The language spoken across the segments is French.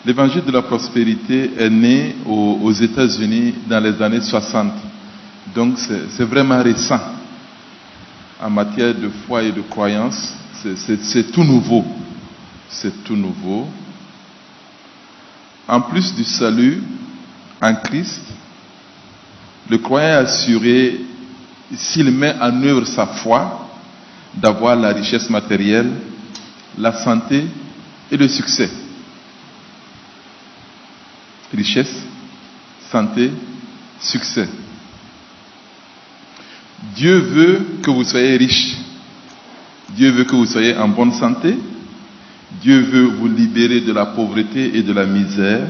L'évangile de la prospérité est né aux États-Unis dans les années 60. Donc c'est vraiment récent en matière de foi et de croyance. C'est tout nouveau. C'est tout nouveau. En plus du salut en Christ, le croyant est assuré, s'il met en œuvre sa foi, d'avoir la richesse matérielle, la santé et le succès. Richesse, santé, succès. Dieu veut que vous soyez riche. Dieu veut que vous soyez en bonne santé. Dieu veut vous libérer de la pauvreté et de la misère.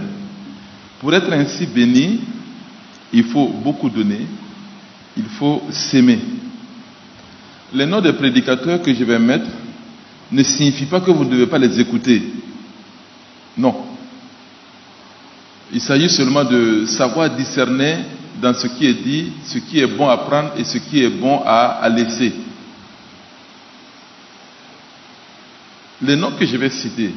Pour être ainsi béni, il faut beaucoup donner. Il faut s'aimer. Les noms des prédicateurs que je vais mettre ne signifient pas que vous ne devez pas les écouter. Non. Il s'agit seulement de savoir discerner dans ce qui est dit, ce qui est bon à prendre et ce qui est bon à laisser. Les noms que je vais citer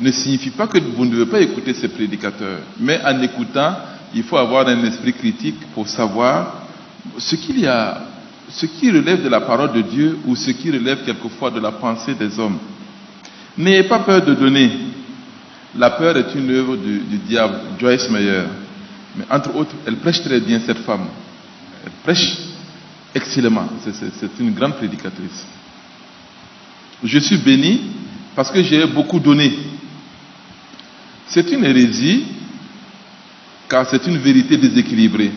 ne signifient pas que vous ne devez pas écouter ces prédicateurs. Mais en écoutant, il faut avoir un esprit critique pour savoir ce qui relève de la parole de Dieu ou ce qui relève quelquefois de la pensée des hommes. N'ayez pas peur de donner. La peur est une œuvre du diable, Joyce Meyer. Mais entre autres, elle prêche très bien, cette femme. Elle prêche excellemment. C'est une grande prédicatrice. Je suis béni parce que j'ai beaucoup donné. C'est une hérésie, car c'est une vérité déséquilibrée.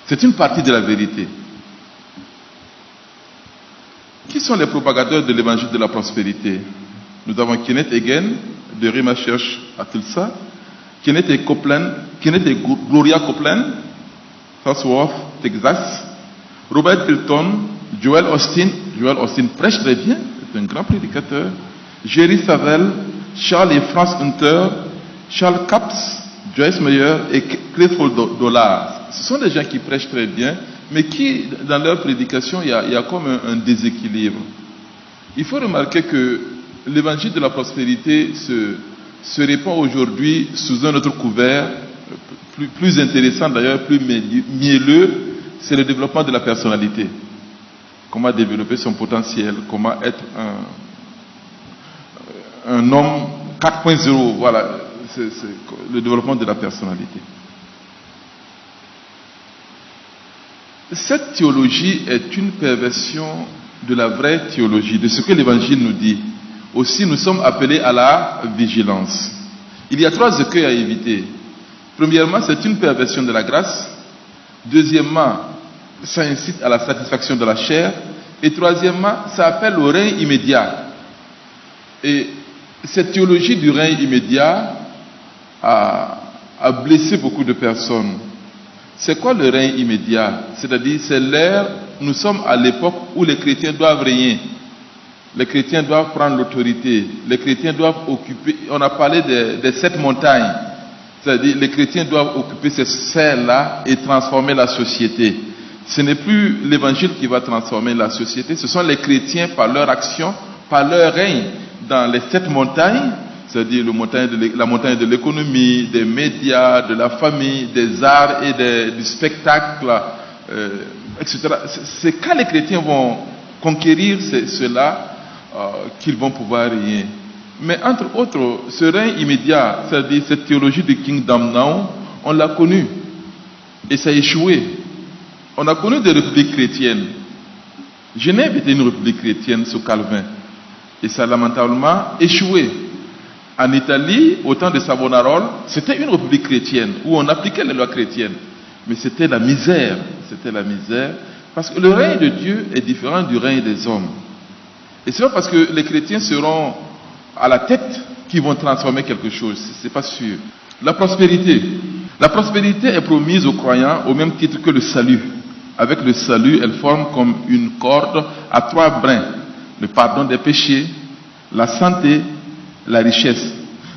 C'est une partie de la vérité. Qui sont les propagateurs de l'évangile de la prospérité? Nous avons Kenneth Hagin de Rhema Church à Tulsa, Kenneth et Gloria Copeland, Southworth, Texas, Robert Hilton, Joel Austin. Joel Austin prêche très bien, c'est un grand prédicateur. Jerry Savelle, Charles et France Hunter, Charles Capps, Joyce Meyer et Clifford Dollar. Ce sont des gens qui prêchent très bien, mais qui, dans leur prédication, il y a comme un déséquilibre. Il faut remarquer que l'évangile de la prospérité se répand aujourd'hui sous un autre couvert, plus intéressant d'ailleurs, plus mielleux, c'est le développement de la personnalité. Comment développer son potentiel, comment être un homme 4.0, voilà, c'est le développement de la personnalité. Cette théologie est une perversion de la vraie théologie, de ce que l'Évangile nous dit. Aussi, nous sommes appelés à la vigilance. Il y a 3 écueils à éviter. Premièrement, c'est une perversion de la grâce. Deuxièmement, ça incite à la satisfaction de la chair. Et troisièmement, ça appelle au règne immédiat. Et cette théologie du règne immédiat a blessé beaucoup de personnes. C'est quoi le règne immédiat? C'est-à-dire, c'est l'ère, nous sommes à l'époque où les chrétiens doivent régner. Les chrétiens doivent prendre l'autorité. Les chrétiens doivent occuper, on a parlé des 7 montagnes. C'est-à-dire, les chrétiens doivent occuper ces sphères-là et transformer la société. Ce n'est plus l'évangile qui va transformer la société, ce sont les chrétiens par leur action, par leur règne dans les 7 montagnes, c'est-à-dire la montagne de l'économie, des médias, de la famille, des arts et du spectacle, etc. C'est quand les chrétiens vont conquérir cela qu'ils vont pouvoir régner. Mais entre autres, ce règne immédiat, c'est-à-dire cette théologie du Kingdom Now, on l'a connu et ça a échoué. On a connu des républiques chrétiennes. Genève était une république chrétienne sous Calvin et ça a lamentablement échoué. En Italie, au temps de Savonarola, c'était une république chrétienne où on appliquait les lois chrétiennes. Mais c'était la misère. C'était la misère. Parce que le règne de Dieu est différent du règne des hommes. Et c'est pas parce que les chrétiens seront à la tête qu'ils vont transformer quelque chose. C'est pas sûr. La prospérité. La prospérité est promise aux croyants au même titre que le salut. Avec le salut, elle forme comme une corde à 3 brins. Le pardon des péchés, la santé, la richesse.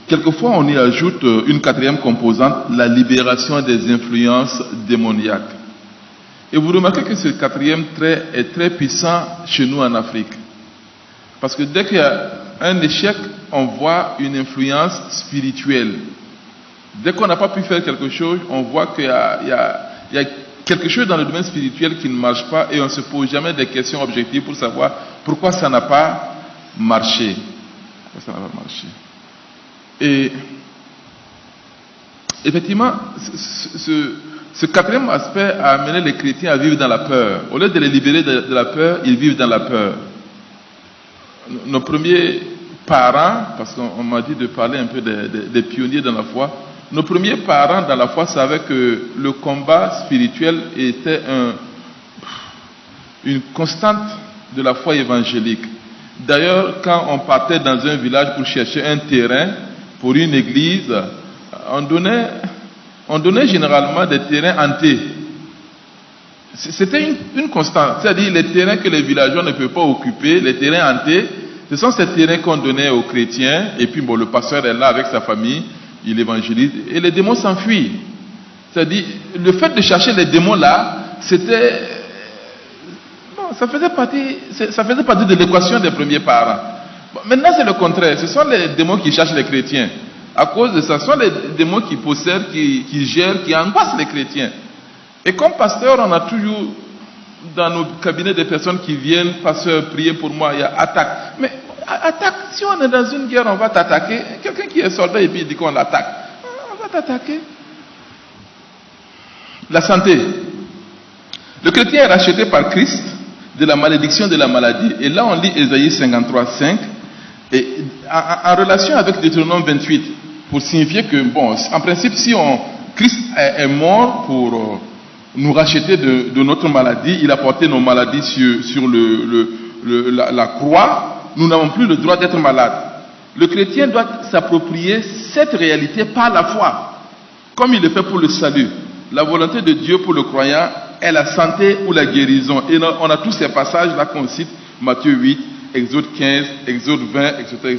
Quelquefois, on y ajoute une 4e composante, la libération des influences démoniaques. Et vous remarquez que ce 4e trait est très puissant chez nous en Afrique. Parce que dès qu'il y a un échec, on voit une influence spirituelle. Dès qu'on n'a pas pu faire quelque chose, on voit qu'il y a quelque chose dans le domaine spirituel qui ne marche pas et on ne se pose jamais des questions objectives pour savoir pourquoi ça n'a pas marché. Pourquoi ça n'a pas marché. Et effectivement, ce quatrième aspect a amené les chrétiens à vivre dans la peur. Au lieu de les libérer de la peur, ils vivent dans la peur. Nos premiers parents, parce qu'on m'a dit de parler un peu des pionniers dans la foi, nos premiers parents dans la foi savaient que le combat spirituel était une constante de la foi évangélique. D'ailleurs, quand on partait dans un village pour chercher un terrain pour une église, on donnait généralement des terrains hantés. C'était une constante, c'est-à-dire les terrains que les villageois ne peuvent pas occuper, les terrains hantés, ce sont ces terrains qu'on donnait aux chrétiens, et puis le pasteur est là avec sa famille, il évangélise, et les démons s'enfuient. C'est-à-dire, le fait de chercher les démons là, ça faisait partie de l'équation des premiers parents. Maintenant, c'est le contraire, ce sont les démons qui cherchent les chrétiens. À cause de ça, ce sont les démons qui possèdent, qui gèrent, qui angoissent les chrétiens. Et comme pasteur, on a toujours dans nos cabinets des personnes qui viennent, pasteur, priez pour moi, il y a attaque. Mais attaque, si on est dans une guerre, on va t'attaquer. Quelqu'un qui est soldat et puis il dit qu'on l'attaque. On va t'attaquer. La santé. Le chrétien est racheté par Christ de la malédiction de la maladie. Et là, on lit Ésaïe 53:5. Et en relation avec Deutéronome 28, pour signifier que, en principe, si Christ est mort pour nous racheter de notre maladie, il a porté nos maladies sur la croix, nous n'avons plus le droit d'être malades. Le chrétien doit s'approprier cette réalité par la foi, comme il le fait pour le salut. La volonté de Dieu pour le croyant est la santé ou la guérison. Et on a tous ces passages-là qu'on cite, Matthieu 8, Exode 15, Exode 20, etc.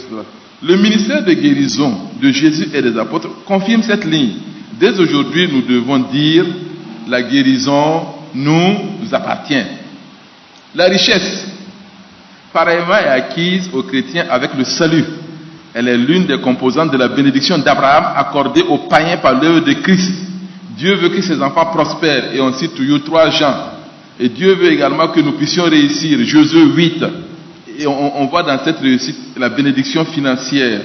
Le ministère de guérison de Jésus et des apôtres confirme cette ligne. Dès aujourd'hui, nous devons dire la guérison nous appartient. La richesse, pareillement, est acquise aux chrétiens avec le salut. Elle est l'une des composantes de la bénédiction d'Abraham accordée aux païens par l'œuvre de Christ. Dieu veut que ses enfants prospèrent, et on cite toujours 3 Jean. Et Dieu veut également que nous puissions réussir, Josué 8. Et on voit dans cette réussite la bénédiction financière.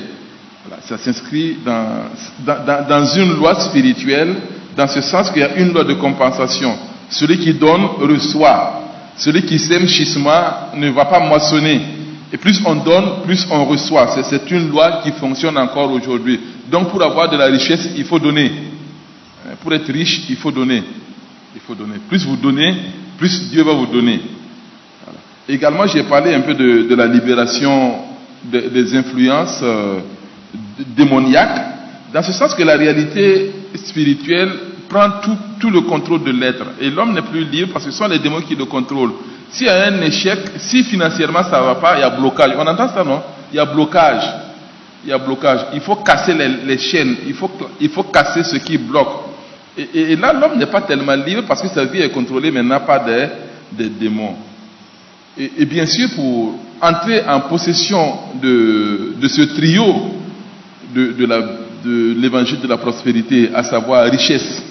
Voilà, ça s'inscrit dans une loi spirituelle, dans ce sens qu'il y a une loi de compensation. Celui qui donne reçoit. Celui qui sème schisma ne va pas moissonner. Et plus on donne, plus on reçoit. C'est une loi qui fonctionne encore aujourd'hui. Donc pour avoir de la richesse, il faut donner. Pour être riche, il faut donner. Il faut donner. Plus vous donnez, plus Dieu va vous donner. Voilà. Également, j'ai parlé un peu de la libération des influences démoniaques, dans ce sens que la réalité spirituelle prend tout le contrôle de l'être. Et l'homme n'est plus libre parce que ce sont les démons qui le contrôlent. S'il y a un échec, si financièrement ça ne va pas, il y a blocage. On entend ça, non? Il y a blocage. Il y a blocage. Il faut casser les chaînes. Il faut casser ce qui bloque. Et là, l'homme n'est pas tellement libre parce que sa vie est contrôlée maintenant par des démons. Et bien sûr, pour entrer en possession de ce trio de l'évangile de la prospérité, à savoir richesse,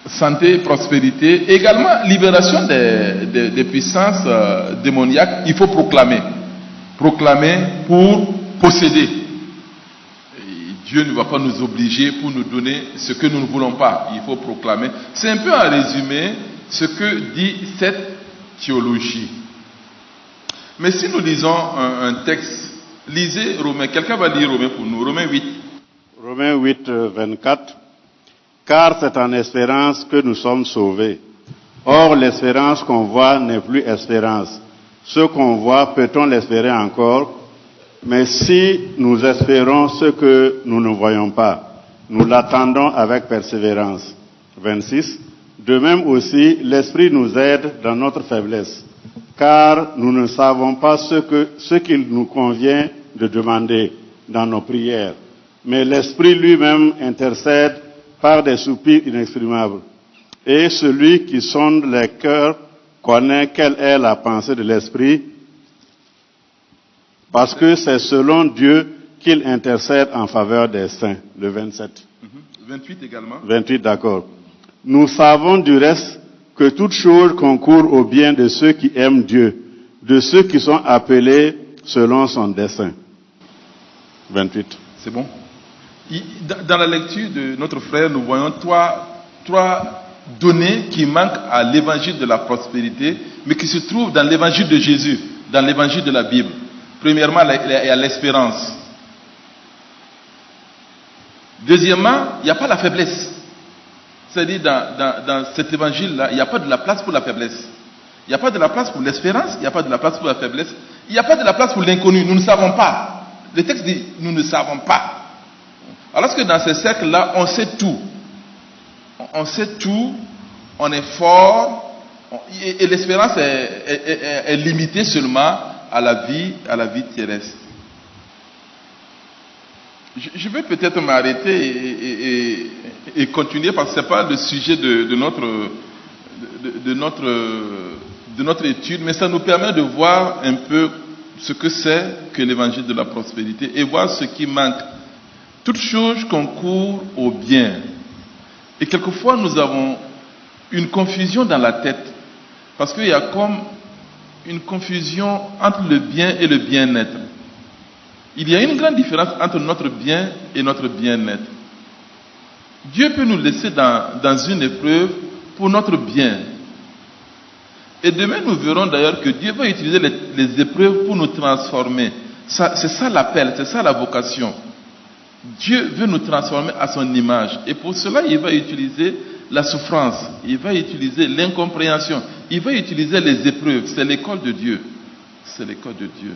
santé, prospérité, également libération des puissances démoniaques, il faut proclamer. Proclamer pour posséder. Dieu ne va pas nous obliger pour nous donner ce que nous ne voulons pas. Il faut proclamer. C'est un peu en résumé ce que dit cette théologie. Mais si nous lisons un texte, lisez Romains. Quelqu'un va lire Romains pour nous. Romains 8. Romains 8, 24. Car c'est en espérance que nous sommes sauvés. Or, l'espérance qu'on voit n'est plus espérance. Ce qu'on voit, peut-on l'espérer encore? Mais si nous espérons ce que nous ne voyons pas, nous l'attendons avec persévérance. 26. De même aussi, l'Esprit nous aide dans notre faiblesse, car nous ne savons pas ce qu'il nous convient de demander dans nos prières. Mais l'Esprit lui-même intercède par des soupirs inexprimables. Et celui qui sonde les cœurs connaît quelle est la pensée de l'Esprit, parce que c'est selon Dieu qu'il intercède en faveur des saints. Le 27. 28 également. 28, d'accord. Nous savons du reste que toute chose concourt au bien de ceux qui aiment Dieu, de ceux qui sont appelés selon son dessein. 28. C'est bon. Dans la lecture de notre frère, nous voyons trois données qui manquent à l'évangile de la prospérité, mais qui se trouvent dans l'évangile de Jésus, dans l'évangile de la Bible. Premièrement, il y a l'espérance. Deuxièmement, il n'y a pas la faiblesse. C'est-à-dire, dans cet évangile-là, il n'y a pas de la place pour la faiblesse. Il n'y a pas de la place pour l'espérance, il n'y a pas de la place pour la faiblesse, il n'y a pas de la place pour l'inconnu. Nous ne savons pas. Le texte dit, nous ne savons pas. Alors que dans ces cercles-là, on sait tout. On sait tout, on est fort, et l'espérance est limitée seulement à la vie terrestre. Je vais peut-être m'arrêter et continuer parce que ce n'est pas le sujet de notre étude, mais ça nous permet de voir un peu ce que c'est que l'évangile de la prospérité et voir ce qui manque. Toute chose concourt au bien. Et quelquefois, nous avons une confusion dans la tête parce qu'il y a comme une confusion entre le bien et le bien-être. Il y a une grande différence entre notre bien et notre bien-être. Dieu peut nous laisser dans une épreuve pour notre bien. Et demain, nous verrons d'ailleurs que Dieu va utiliser les épreuves pour nous transformer. C'est ça l'appel, c'est ça la vocation. Dieu veut nous transformer à son image. Et pour cela, il va utiliser la souffrance, il va utiliser l'incompréhension, il va utiliser les épreuves. C'est l'école de Dieu. C'est l'école de Dieu.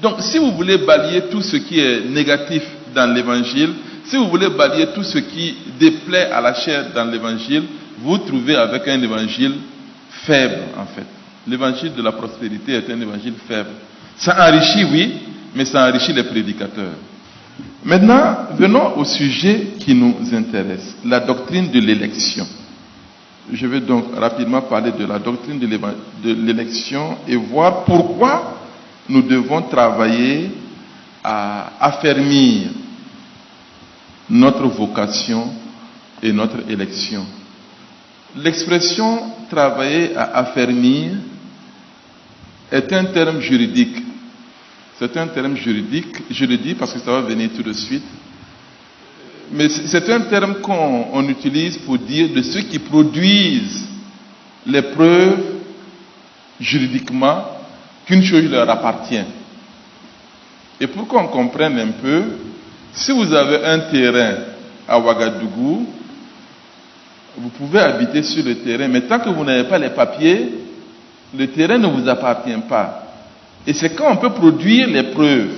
Donc, si vous voulez balayer tout ce qui est négatif dans l'évangile, si vous voulez balayer tout ce qui déplaît à la chair dans l'évangile, vous trouvez avec un évangile faible, en fait. L'évangile de la prospérité est un évangile faible. Ça enrichit, oui, mais ça enrichit les prédicateurs. Maintenant, venons au sujet qui nous intéresse, la doctrine de l'élection. Je vais donc rapidement parler de la doctrine de l'élection et voir pourquoi nous devons travailler à affermir notre vocation et notre élection. L'expression « travailler à affermir » est un terme juridique. C'est un terme juridique, je le dis parce que ça va venir tout de suite. Mais c'est un terme qu'on utilise pour dire de ceux qui produisent les preuves juridiquement qu'une chose leur appartient. Et pour qu'on comprenne un peu, si vous avez un terrain à Ouagadougou, vous pouvez habiter sur le terrain, mais tant que vous n'avez pas les papiers, le terrain ne vous appartient pas. Et c'est quand on peut produire les preuves.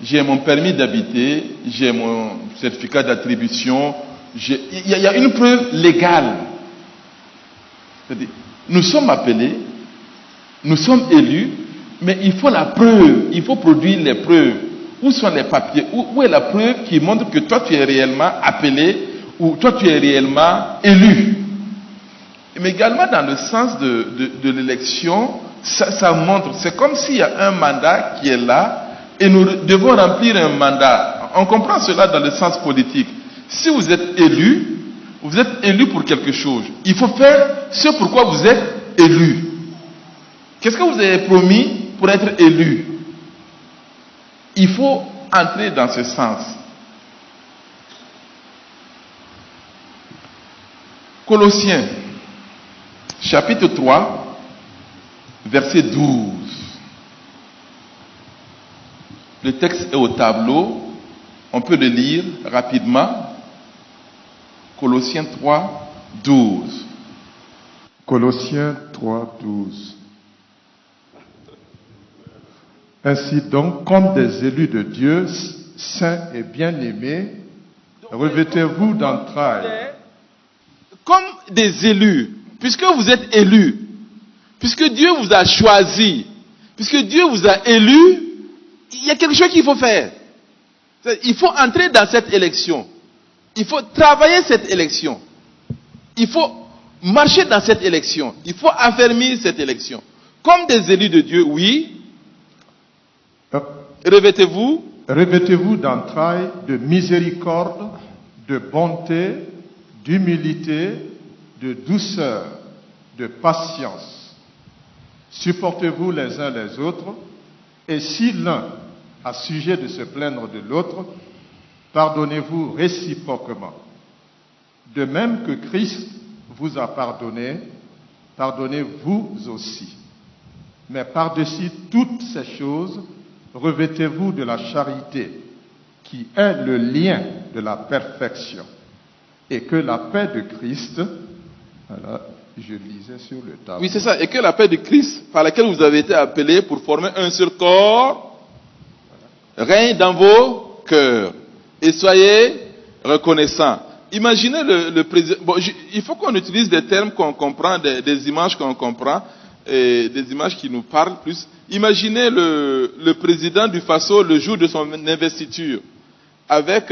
J'ai mon permis d'habiter, j'ai mon certificat d'attribution, il y a une preuve légale. C'est-à-dire, nous sommes appelés, nous sommes élus, mais il faut la preuve, il faut produire les preuves. Où sont les papiers? Où est la preuve qui montre que toi tu es réellement appelé ou toi tu es réellement élu? Mais également dans le sens de l'élection, ça montre, c'est comme s'il y a un mandat qui est là et nous devons remplir un mandat. On comprend cela dans le sens politique. Si vous êtes élu pour quelque chose. Il faut faire ce pourquoi vous êtes élu. Qu'est-ce que vous avez promis pour être élu? Il faut entrer dans ce sens. Colossiens, chapitre 3, verset 12. Le texte est au tableau. On peut le lire rapidement. Colossiens 3, 12. Colossiens 3, 12. Ainsi donc, comme des élus de Dieu, saints et bien-aimés, revêtez-vous d'entrailles. Comme des élus, puisque vous êtes élus, puisque Dieu vous a choisi, puisque Dieu vous a élus, il y a quelque chose qu'il faut faire. Il faut entrer dans cette élection. Il faut travailler cette élection. Il faut marcher dans cette élection. Il faut affermir cette élection. Comme des élus de Dieu, oui. Revêtez-vous d'entrailles de miséricorde, de bonté, d'humilité, de douceur, de patience. Supportez-vous les uns les autres, et si l'un a sujet de se plaindre de l'autre, pardonnez-vous réciproquement. De même que Christ vous a pardonné, pardonnez-vous aussi. Mais par-dessus toutes ces choses, revêtez-vous de la charité, qui est le lien de la perfection. Et que la paix de Christ, voilà, je lisais sur le tableau. Oui, c'est ça. Et que la paix de Christ, par laquelle vous avez été appelés pour former un seul corps, règne dans vos cœurs. Et soyez reconnaissants. Imaginez le président. Bon, il faut qu'on utilise des termes qu'on comprend, des images qu'on comprend, et des images qui nous parlent plus. Imaginez le président du Faso le jour de son investiture, avec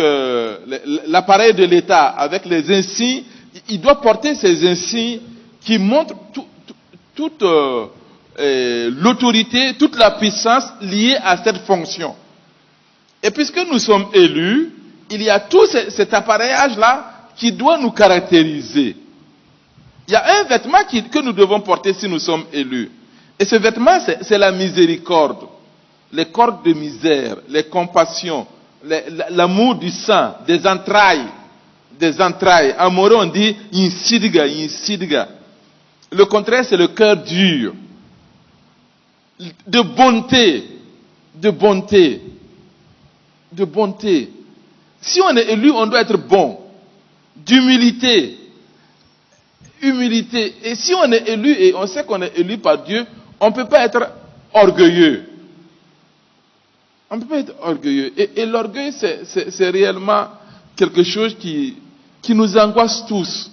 l'appareil de l'État, avec les insignes. Il doit porter ces insignes qui montrent toute l'autorité, toute la puissance liée à cette fonction. Et puisque nous sommes élus, il y a tout cet appareillage-là qui doit nous caractériser. Il y a un vêtement que nous devons porter si nous sommes élus. Et ce vêtement, c'est la miséricorde, les cordes de misère, les compassions, l'amour du sang, des entrailles. En moro, on dit insidga. Le contraire, c'est le cœur dur. De bonté. Si on est élu, on doit être bon. D'humilité. Et si on est élu et on sait qu'on est élu par Dieu, on ne peut pas être orgueilleux. Et l'orgueil, c'est réellement quelque chose qui nous angoisse tous.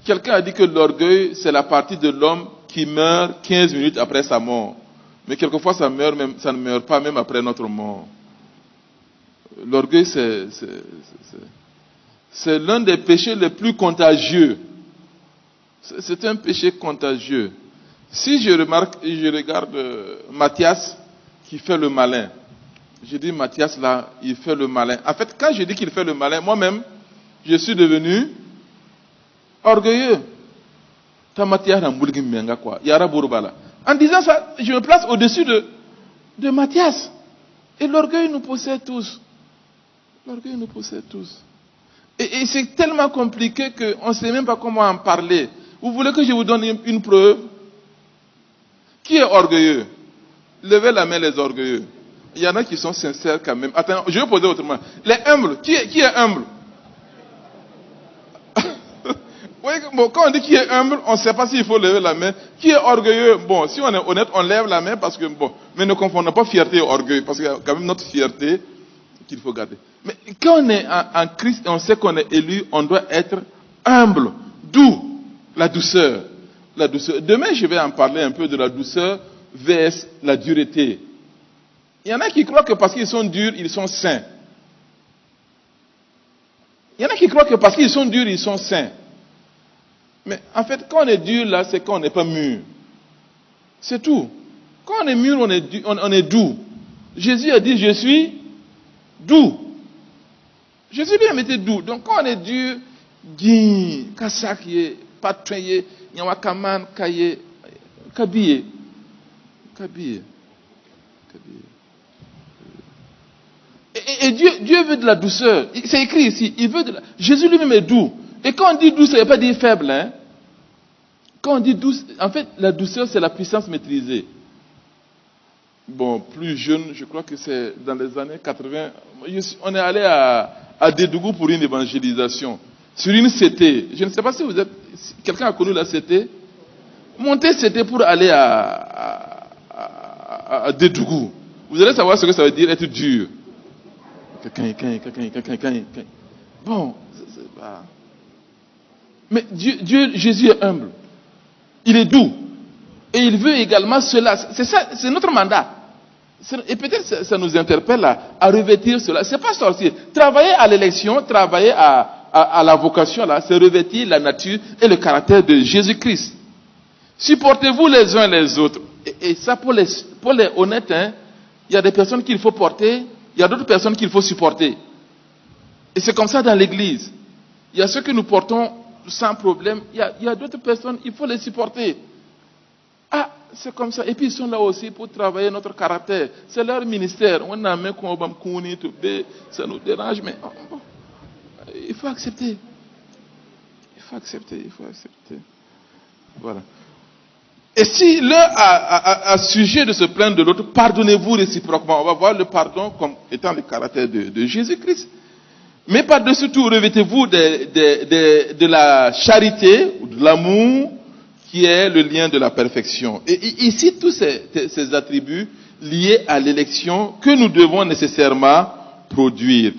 Quelqu'un a dit que l'orgueil, c'est la partie de l'homme qui meurt 15 minutes après sa mort. Mais quelquefois, ça ne meurt pas même après notre mort. L'orgueil, c'est l'un des péchés les plus contagieux. C'est un péché contagieux. Si je regarde Matthias qui fait le malin. Je dis Matthias là, il fait le malin. En fait, quand je dis qu'il fait le malin, moi-même, je suis devenu orgueilleux. En disant ça, je me place au-dessus de Matthias. Et l'orgueil nous possède tous. Et c'est tellement compliqué qu'on ne sait même pas comment en parler. Vous voulez que je vous donne une preuve? Qui est orgueilleux? Levez la main les orgueilleux. Il y en a qui sont sincères quand même. Attends, je vais poser autrement. Les humbles. Qui est humble? Oui, bon, quand on dit qui est humble, on ne sait pas s'il faut lever la main. Qui est orgueilleux? Bon, si on est honnête, on lève la main parce que, bon, mais ne confondons pas fierté et orgueil, parce qu'il y a quand même notre fierté qu'il faut garder. Mais quand on est en Christ et on sait qu'on est élu, on doit être humble. D'où la douceur. Demain, je vais en parler un peu de la douceur vers la dureté. Il y en a qui croient que parce qu'ils sont durs, ils sont saints. Il y en a qui croient que parce qu'ils sont durs, ils sont saints. Mais en fait, quand on est dur là, c'est quand on n'est pas mûr. C'est tout. Quand on est mûr, on est doux. Jésus a dit, je suis doux. Jésus lui-même était doux. Donc quand on est dur, kasakiye, patouye, nyawakaman, kaye, kabiye. Et Dieu veut de la douceur. C'est écrit ici, il veut de la... Jésus lui-même est doux. Et quand on dit douce, ça ne veut pas dire faible. Hein? Quand on dit douce, en fait, la douceur, c'est la puissance maîtrisée. Bon, plus jeune, je crois que c'est dans les années 80. On est allé à Dédougou pour une évangélisation. Sur une CT. Je ne sais pas si vous êtes... Quelqu'un a connu la CT? Monter CT pour aller à Dédougou. Vous allez savoir ce que ça veut dire être dur. Bon, c'est pas... Mais Jésus est humble. Il est doux. Et il veut également cela. C'est ça, c'est notre mandat. Et peut-être ça nous interpelle à revêtir cela. C'est pas sorcier. Travailler à l'élection, travailler à la vocation, là, c'est revêtir la nature et le caractère de Jésus-Christ. Supportez-vous les uns les autres. Et ça, pour les honnêtes, hein, il y a des personnes qu'il faut porter, il y a d'autres personnes qu'il faut supporter. Et c'est comme ça dans l'église. Il y a ceux que nous portons sans problème, il y a d'autres personnes, il faut les supporter. Ah, c'est comme ça. Et puis ils sont là aussi pour travailler notre caractère. C'est leur ministère. On a mis ça nous dérange, mais bon, il faut accepter. Il faut accepter. Voilà. Et si l'un a sujet de se plaindre de l'autre, pardonnez-vous réciproquement. On va voir le pardon comme étant le caractère de Jésus-Christ. Mais par-dessus tout, revêtez-vous de la charité, ou de l'amour, qui est le lien de la perfection. Et ici, tous ces attributs liés à l'élection que nous devons nécessairement produire,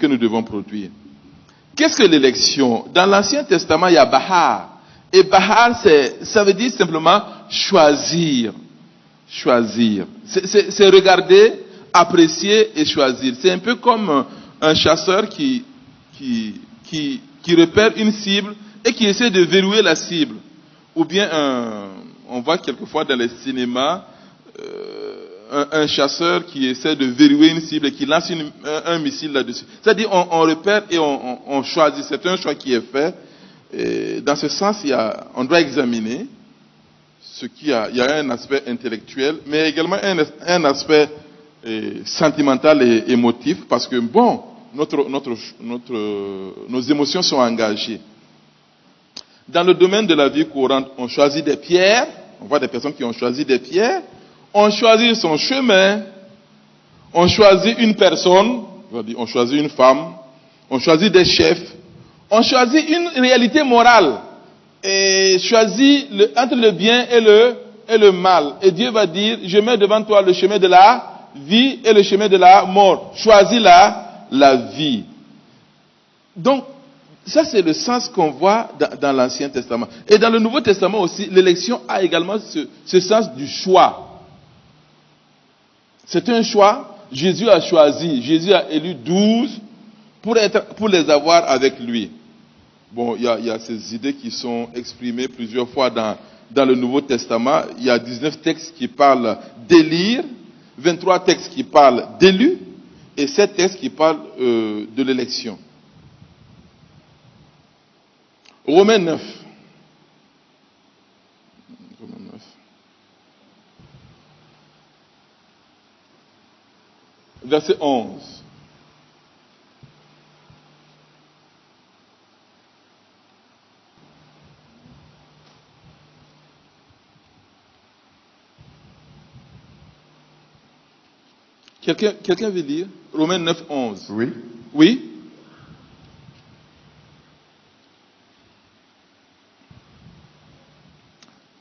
Qu'est-ce que l'élection? Dans l'Ancien Testament, il y a Bahar. Et Bahar, ça veut dire simplement choisir. C'est regarder, apprécier et choisir. C'est un peu comme un chasseur qui repère une cible et qui essaie de verrouiller la cible. Ou bien on voit quelquefois dans les cinémas un chasseur qui essaie de verrouiller une cible et qui lance un missile là-dessus. C'est-à-dire on repère et on choisit. C'est un choix qui est fait. Et dans ce sens, on doit examiner il y a un aspect intellectuel, mais également un aspect sentimental et émotif, parce que bon, nos émotions sont engagées. Dans le domaine de la vie courante, on choisit des pierres. On voit des personnes qui ont choisi des pierres. On choisit son chemin. On choisit une personne. On choisit une femme. On choisit des chefs. On choisit une réalité morale. Et choisit entre le bien et le mal. Et Dieu va dire, je mets devant toi le chemin de la vie et le chemin de la mort. Choisis la vie. Donc, ça, c'est le sens qu'on voit dans l'Ancien Testament. Et dans le Nouveau Testament aussi, l'élection a également ce sens du choix. C'est un choix. Jésus a choisi. Jésus a élu 12 pour les avoir avec lui. Bon, il y a ces idées qui sont exprimées plusieurs fois dans le Nouveau Testament. Il y a 19 textes qui parlent d'élire, 23 textes qui parlent d'élu, et 7 textes qui parlent de l'élection. Romains 9. Verset 11. Quelqu'un veut lire Romains 9, 11. Oui. Oui.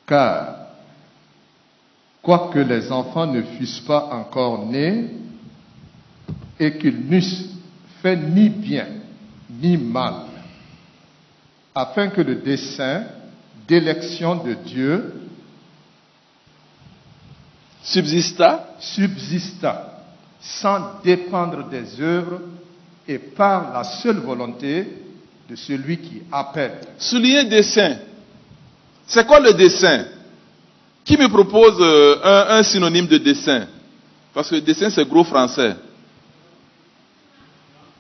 Car, quoique les enfants ne fussent pas encore nés, et qu'ils n'eussent fait ni bien ni mal, afin que le dessein d'élection de Dieu subsista sans dépendre des œuvres et par la seule volonté de celui qui appelle. Souligner dessein. C'est quoi le dessein? Qui me propose un synonyme de dessein? Parce que dessein, c'est gros français.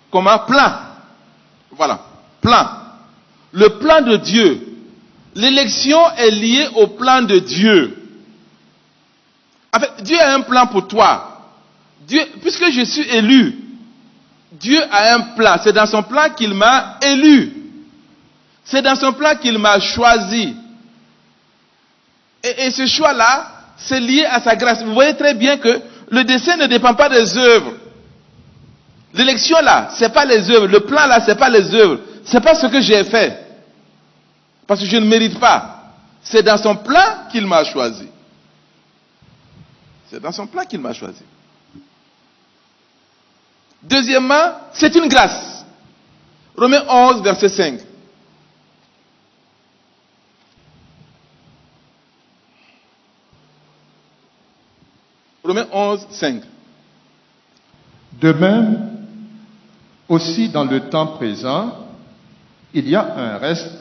Comment? Plan. Voilà. Plan. Le plan de Dieu. L'élection est liée au plan de Dieu. En fait, Dieu a un plan pour toi. Dieu, puisque je suis élu, Dieu a un plan. C'est dans son plan qu'il m'a élu. C'est dans son plan qu'il m'a choisi. Et ce choix-là, c'est lié à sa grâce. Vous voyez très bien que le dessein ne dépend pas des œuvres. L'élection là, c'est pas les œuvres. Le plan là, c'est pas les œuvres. C'est pas ce que j'ai fait. Parce que je ne mérite pas. C'est dans son plan qu'il m'a choisi. C'est dans son plan qu'il m'a choisi. Deuxièmement, c'est une grâce. Romains 11, verset 5. Romains 11, 5. De même, aussi dans le temps présent, il y a un reste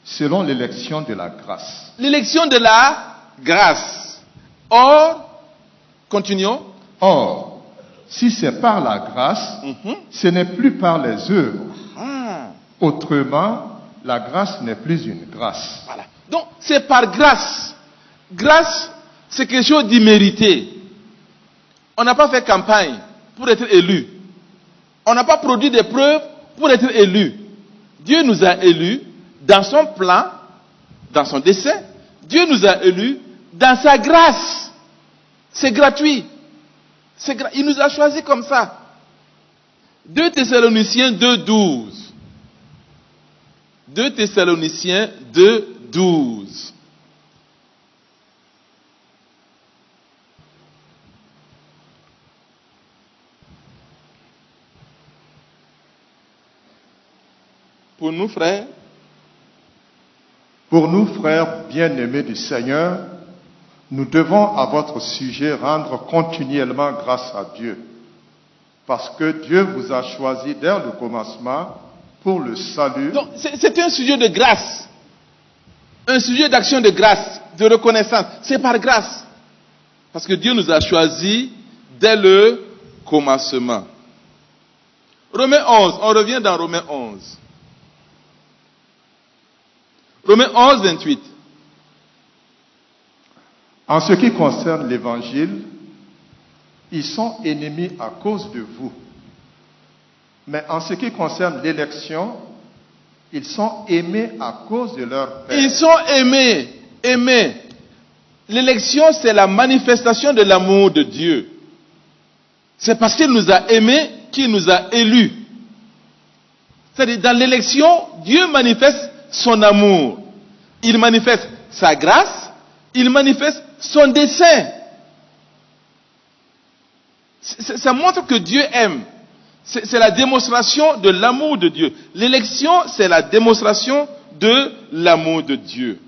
selon l'élection de la grâce. L'élection de la grâce. Or, continuons. Or, si c'est par la grâce, ce n'est plus par les œuvres. Autrement, la grâce n'est plus une grâce. Voilà. Donc, c'est par grâce. Grâce, c'est quelque chose d'immérité. On n'a pas fait campagne pour être élu. On n'a pas produit des preuves pour être élu. Dieu nous a élus dans son plan, dans son dessein. Dieu nous a élus dans sa grâce. C'est gratuit. Il nous a choisis comme ça. 2 Thessaloniciens 2:12. 2 Thessaloniciens 2:12. Pour nous, frères, bien-aimés du Seigneur, nous devons à votre sujet rendre continuellement grâce à Dieu, parce que Dieu vous a choisi dès le commencement pour le salut. Donc, c'est un sujet de grâce, un sujet d'action de grâce, de reconnaissance. C'est par grâce, parce que Dieu nous a choisis dès le commencement. Romains 11, on revient dans Romains 11. Romains 11, 28. En ce qui concerne l'Évangile, ils sont ennemis à cause de vous. Mais en ce qui concerne l'élection, ils sont aimés à cause de leur Père. Ils sont aimés. L'élection, c'est la manifestation de l'amour de Dieu. C'est parce qu'il nous a aimés qu'il nous a élus. C'est-à-dire, dans l'élection, Dieu manifeste son amour. Il manifeste sa grâce. Il manifeste son dessein. Ça montre que Dieu aime. C'est la démonstration de l'amour de Dieu. L'élection, c'est la démonstration de l'amour de Dieu.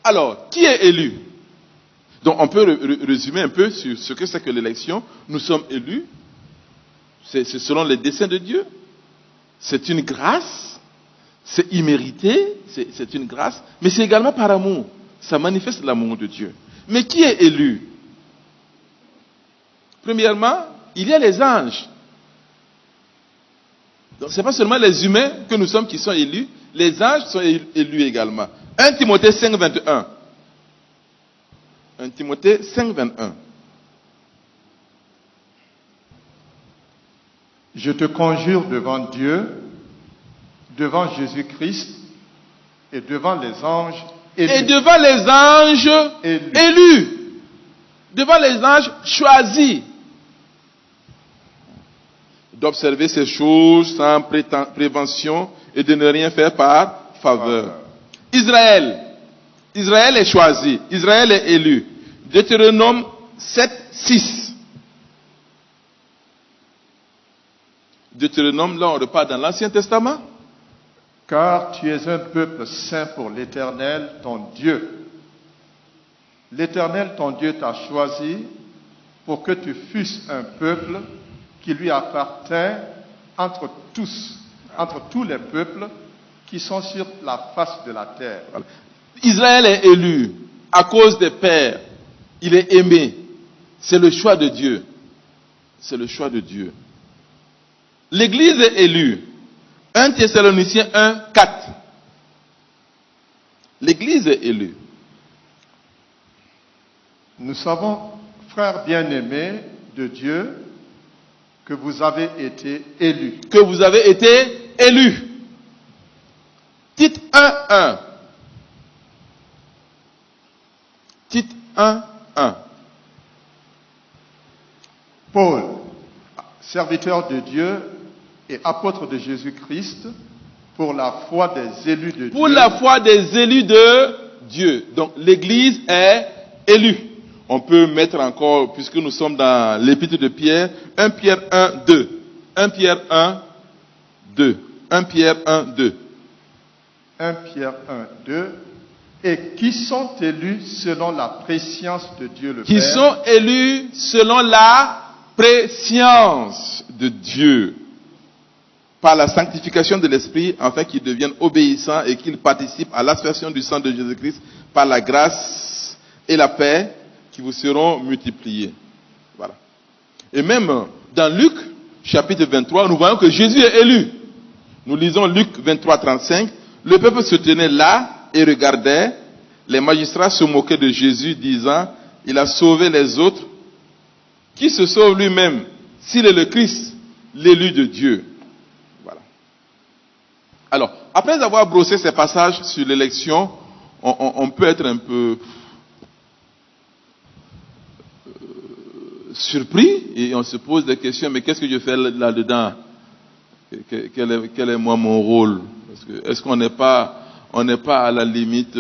Alors, qui est élu? Donc, on peut résumer un peu sur ce que c'est que l'élection. Nous sommes élus. C'est selon les desseins de Dieu. C'est une grâce. C'est immérité. C'est une grâce. Mais c'est également par amour. Ça manifeste l'amour de Dieu. Mais qui est élu? Premièrement, il y a les anges. Donc, ce n'est pas seulement les humains que nous sommes qui sont élus, les anges sont élus également. 1 Timothée 5, 21. 1 Timothée 5, 21. Je te conjure devant Dieu, devant Jésus-Christ et devant les anges élus. Et devant les anges élus. Devant les anges choisis. D'observer ces choses sans prévention et de ne rien faire par faveur. Israël est choisi. Israël est élu. Deutéronome 7, 6. Deutéronome, là on repart dans l'Ancien Testament. Car tu es un peuple saint pour l'Éternel, ton Dieu. L'Éternel, ton Dieu, t'a choisi pour que tu fusses un peuple qui lui appartient entre tous les peuples qui sont sur la face de la terre. Voilà. Israël est élu à cause des pères. Il est aimé. C'est le choix de Dieu. C'est le choix de Dieu. L'Église est élue. 1 Thessaloniciens 1, 4. L'Église est élue. Nous savons, frères bien-aimés de Dieu, que vous avez été élus. Que vous avez été élus. Tite 1, 1. Tite 1, 1. Paul, serviteur de Dieu et apôtre de Jésus-Christ, pour la foi des élus de Dieu. Pour la foi des élus de Dieu. Donc l'Église est élue. On peut mettre encore, puisque nous sommes dans l'épître de Pierre, 1 Pierre 1, 2. 1 Pierre 1, 2. 1 Pierre 1, 2. 1 Pierre 1, 2. Et qui sont élus selon la préscience de Dieu le Père. Qui sont élus selon la préscience de Dieu. Par la sanctification de l'Esprit, afin qu'ils deviennent obéissants et qu'ils participent à l'aspersion du sang de Jésus-Christ par la grâce et la paix qui vous seront multipliés. Voilà. Et même dans Luc, chapitre 23, nous voyons que Jésus est élu. Nous lisons Luc 23, 35. Le peuple se tenait là et regardait. Les magistrats se moquaient de Jésus, disant, il a sauvé les autres. Qui se sauve lui-même s'il est le Christ, l'élu de Dieu? Voilà. Alors, après avoir brossé ces passages sur l'élection, on peut être un peu surpris et on se pose des questions, mais qu'est-ce que je fais là-dedans? Quel est moi mon rôle? Est-ce qu'on n'est pas à la limite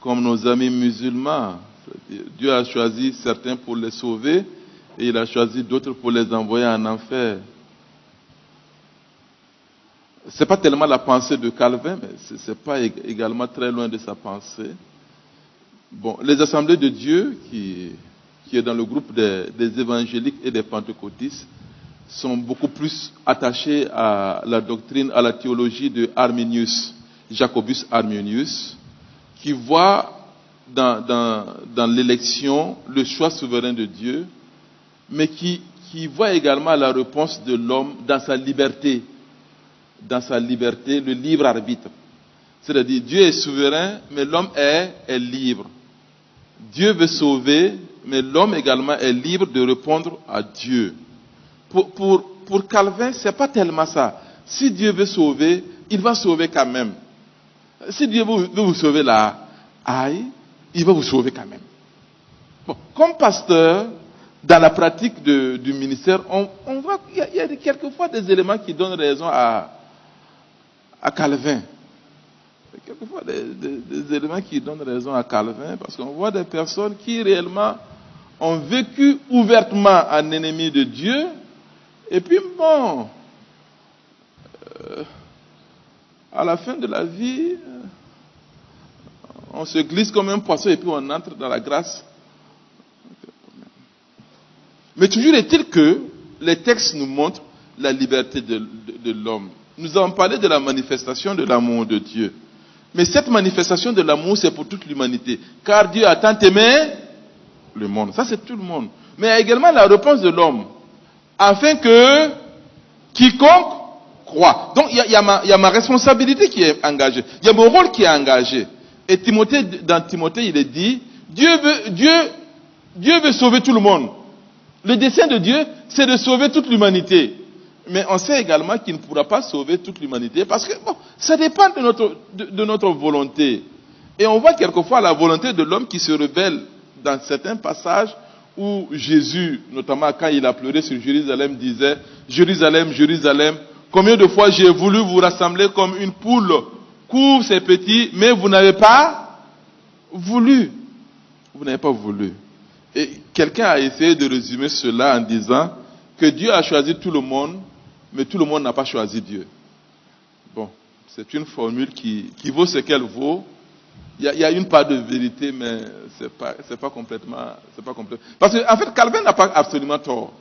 comme nos amis musulmans? Dieu a choisi certains pour les sauver et il a choisi d'autres pour les envoyer en enfer. C'est pas tellement la pensée de Calvin, mais c'est pas également très loin de sa pensée. Bon, les assemblées de Dieu qui est dans le groupe des évangéliques et des pentecôtistes sont beaucoup plus attachés à la doctrine, à la théologie de Arminius, Jacobus Arminius, qui voit dans l'élection le choix souverain de Dieu, mais qui voit également la réponse de l'homme dans sa liberté, le libre arbitre. C'est-à-dire, Dieu est souverain, mais l'homme est libre. Dieu veut sauver, mais l'homme également est libre de répondre à Dieu. Pour Calvin, c'est pas tellement ça. Si Dieu veut sauver, il va sauver quand même. Si Dieu veut vous sauver là, il va vous sauver quand même. Bon, comme pasteur, dans la pratique du ministère, on voit qu'il y a quelquefois des éléments qui donnent raison à Calvin. Quelquefois des éléments qui donnent raison à Calvin, parce qu'on voit des personnes qui réellement ont vécu ouvertement en ennemi de Dieu, et puis bon, à la fin de la vie, on se glisse comme un poisson et puis on entre dans la grâce. Mais toujours est-il que les textes nous montrent la liberté de l'homme. Nous avons parlé de la manifestation de l'amour de Dieu. Mais cette manifestation de l'amour, c'est pour toute l'humanité. Car Dieu a tant aimé le monde. Ça, c'est tout le monde. Mais il y a également la réponse de l'homme. Afin que quiconque croit. Donc, il y a ma responsabilité qui est engagée. Il y a mon rôle qui est engagé. Et dans Timothée, il est dit, Dieu veut sauver tout le monde. Le dessein de Dieu, c'est de sauver toute l'humanité. Mais on sait également qu'il ne pourra pas sauver toute l'humanité parce que ça dépend de notre volonté. Et on voit quelquefois la volonté de l'homme qui se rebelle dans certains passages où Jésus, notamment quand il a pleuré sur Jérusalem, disait « Jérusalem, Jérusalem, combien de fois j'ai voulu vous rassembler comme une poule couvre ses petits, mais vous n'avez pas voulu. » Vous n'avez pas voulu. Et quelqu'un a essayé de résumer cela en disant que Dieu a choisi tout le monde, mais tout le monde n'a pas choisi Dieu. Bon, c'est une formule qui vaut ce qu'elle vaut. Il y a une part de vérité, mais c'est pas complètement. Parce qu'en fait, Calvin n'a pas absolument tort.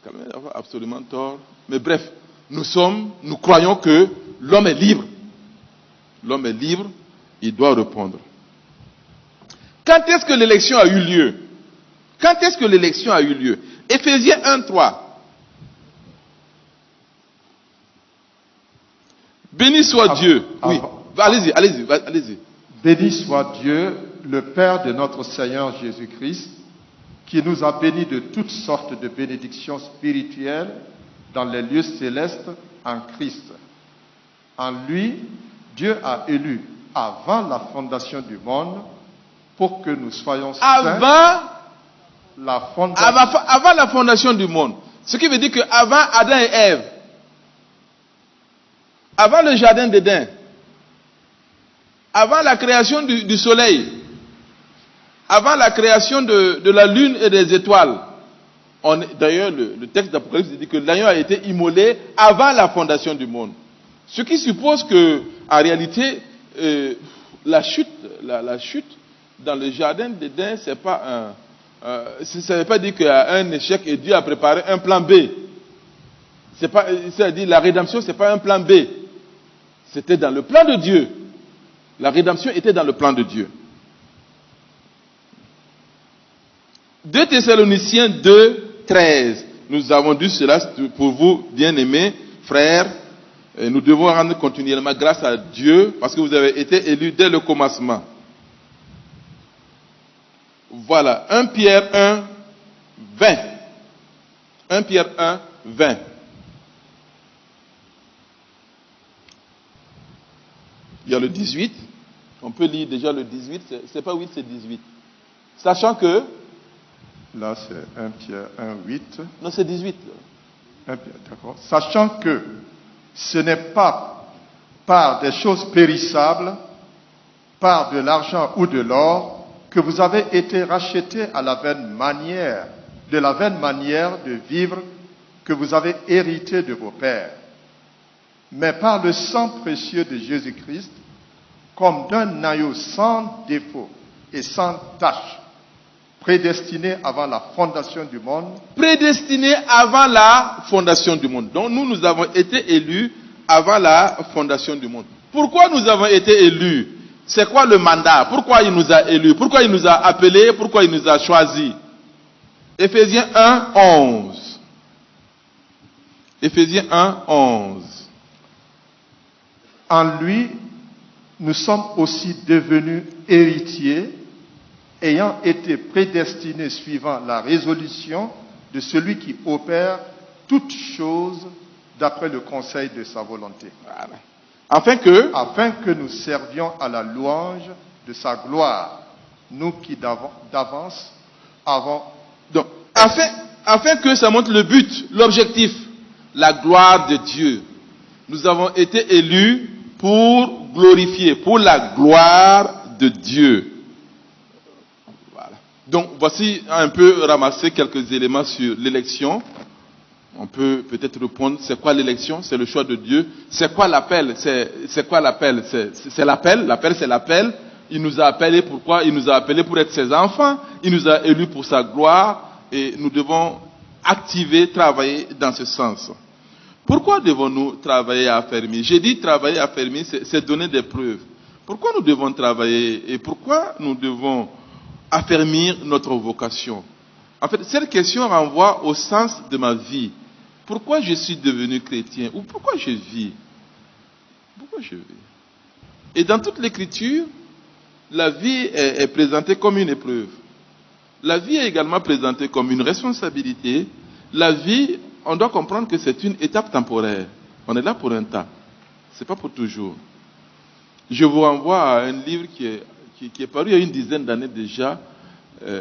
Calvin n'a pas absolument tort. Mais bref, nous croyons que l'homme est libre. L'homme est libre, il doit répondre. Quand est-ce que l'élection a eu lieu? Quand est-ce que l'élection a eu lieu? Éphésiens 1:3. Béni soit Dieu. Oui, allez-y. Béni soit Dieu, le Père de notre Seigneur Jésus-Christ, qui nous a bénis de toutes sortes de bénédictions spirituelles dans les lieux célestes en Christ. En lui, Dieu a élu avant la fondation du monde pour que nous soyons saints. Avant la fondation du monde. Ce qui veut dire qu'avant Adam et Ève, avant le jardin d'Éden, avant la création du soleil, avant la création de la lune et des étoiles, d'ailleurs le texte d'Apocalypse dit que l'agneau a été immolé avant la fondation du monde. Ce qui suppose que, en réalité, la chute dans le jardin d'Éden, ça ne veut pas dire qu'il y a un échec et Dieu a préparé un plan B. C'est-à-dire la rédemption, ce n'est pas un plan B. C'était dans le plan de Dieu. La rédemption était dans le plan de Dieu. 2 Thessaloniciens 2, 13. Nous avons dit cela pour vous, bien-aimés, frères. Nous devons rendre continuellement grâce à Dieu parce que vous avez été élus dès le commencement. Voilà, 1 Pierre 1, 20. 1 Pierre 1, 20. Il y a le 18. On peut lire déjà le 18. C'est pas 8, c'est 18. Sachant que... Là, c'est 1 Pierre 1, 8. Non, c'est 18. 1 Pierre, d'accord. Sachant que ce n'est pas par des choses périssables, par de l'argent ou de l'or, que vous avez été rachetés à la vaine manière, de la vaine manière de vivre que vous avez hérité de vos pères, mais par le sang précieux de Jésus-Christ, comme d'un agneau sans défaut et sans tache, prédestiné avant la fondation du monde. Prédestiné avant la fondation du monde. Donc nous avons été élus avant la fondation du monde. Pourquoi nous avons été élus? C'est quoi le mandat? Pourquoi il nous a élus? Pourquoi il nous a appelés? Pourquoi il nous a choisis? Éphésiens 1, 11. Éphésiens 1, 11. En lui, nous sommes aussi devenus héritiers, ayant été prédestinés suivant la résolution de celui qui opère toutes choses d'après le conseil de sa volonté. Voilà. Afin que nous servions à la louange de sa gloire, nous qui d'avance avons... Donc, afin que ça montre le but, l'objectif, la gloire de Dieu. Nous avons été élus pour glorifier, pour la gloire de Dieu. Voilà. Donc, voici un peu ramasser quelques éléments sur l'élection. On peut peut-être répondre, c'est quoi l'élection? C'est le choix de Dieu. C'est quoi l'appel? C'est quoi l'appel? C'est l'appel. L'appel, c'est l'appel. Il nous a appelés pourquoi? Il nous a appelés pour être ses enfants. Il nous a élus pour sa gloire. Et nous devons activer, travailler dans ce sens. Pourquoi devons-nous travailler à affermir? J'ai dit travailler à affermir, c'est donner des preuves. Pourquoi nous devons travailler et pourquoi nous devons affermir notre vocation? En fait, cette question renvoie au sens de ma vie. Pourquoi je suis devenu chrétien? Ou pourquoi je vis? Pourquoi je vis? Et dans toute l'écriture, la vie est présentée comme une épreuve. La vie est également présentée comme une responsabilité. La vie, on doit comprendre que c'est une étape temporaire. On est là pour un temps. Ce n'est pas pour toujours. Je vous renvoie à un livre qui est paru il y a une dizaine d'années déjà,